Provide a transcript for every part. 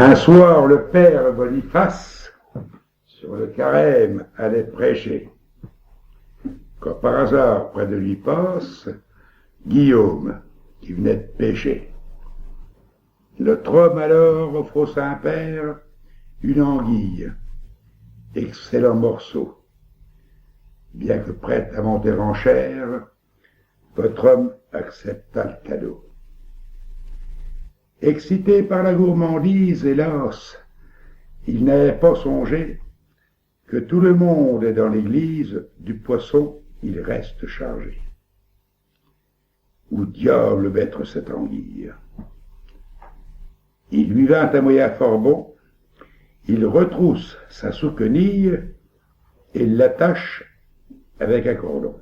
Un soir, le père Boniface, sur le carême, allait prêcher. Quand par hasard, près de lui passe Guillaume, qui venait de pêcher. Notre homme alors offre au Saint-Père une anguille, excellent morceau. Bien que prête à monter en chair, votre homme accepta le cadeau. Excité par la gourmandise, hélas, il n'avait pas songé que tout le monde est dans l'église, du poisson il reste chargé. Où diable mettre cette anguille? Il lui vint un moyen fort bon, il retrousse sa souquenille et l'attache avec un cordon.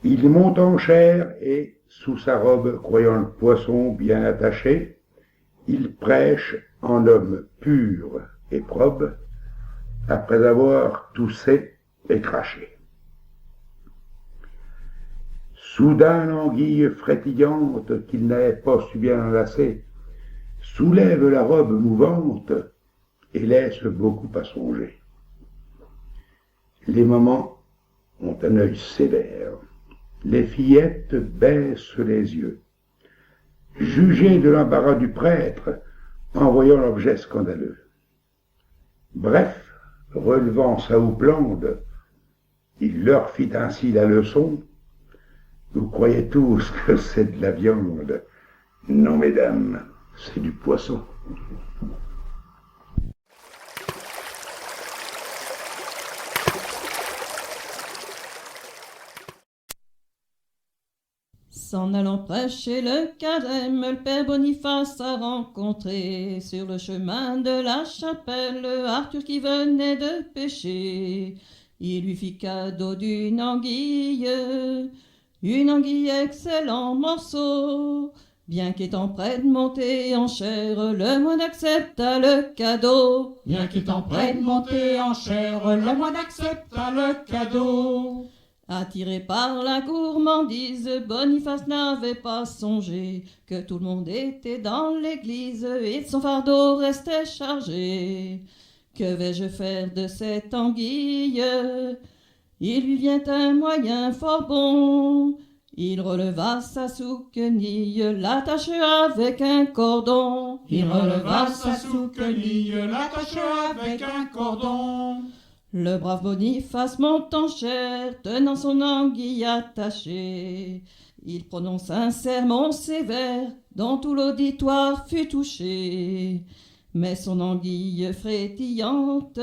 Il monte en chair et, sous sa robe, croyant le poisson bien attaché, il prêche en homme pur et probe, après avoir toussé et craché. Soudain l'anguille frétillante, qu'il n'avait pas su bien enlacer, soulève la robe mouvante et laisse beaucoup à songer. Les mamans ont un œil sévère, les fillettes baissent les yeux, jugées de l'embarras du prêtre en voyant l'objet scandaleux. Bref, relevant sa houppelande, il leur fit ainsi la leçon. Vous croyez tous que c'est de la viande. Non, mesdames, c'est du poisson. S'en allant prêcher le carême, le père Boniface a rencontré sur le chemin de la chapelle Arthur qui venait de pêcher. Il lui fit cadeau d'une anguille excellent morceau. Bien qu'étant près de monter en chair, le moine accepta le cadeau. Bien qu'étant près de monter en chair, le moine accepta le cadeau. Attiré par la gourmandise, Boniface n'avait pas songé que tout le monde était dans l'église et son fardeau restait chargé. Que vais-je faire de cette anguille? Il lui vient un moyen fort bon. Il releva sa souquenille, l'attacha avec un cordon. Il releva sa souquenille, l'attacha avec un cordon. Le brave Boniface monte en chair, tenant son anguille attachée. Il prononce un sermon sévère, dont tout l'auditoire fut touché. Mais son anguille frétillante,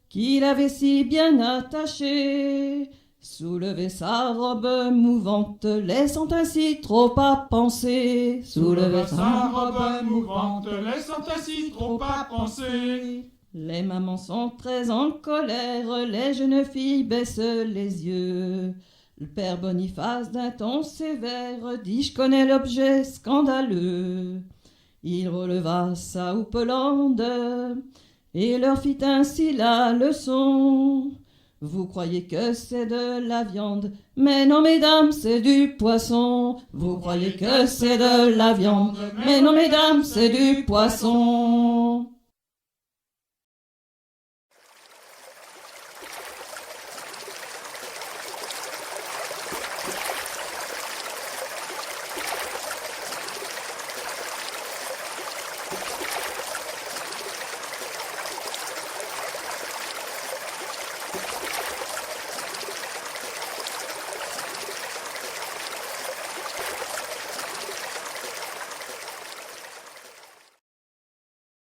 qu'il avait si bien attachée, soulevait sa robe mouvante, laissant ainsi trop à penser. Soulevait sa robe mouvante, laissant ainsi trop à penser. Les mamans sont très en colère, les jeunes filles baissent les yeux. Le père Boniface d'un ton sévère dit « Je connais l'objet scandaleux ». Il releva sa houppelande et leur fit ainsi la leçon. Vous croyez que c'est de la viande, mais non mesdames, c'est du poisson. Vous croyez que c'est de la viande, mais non mesdames, c'est du poisson.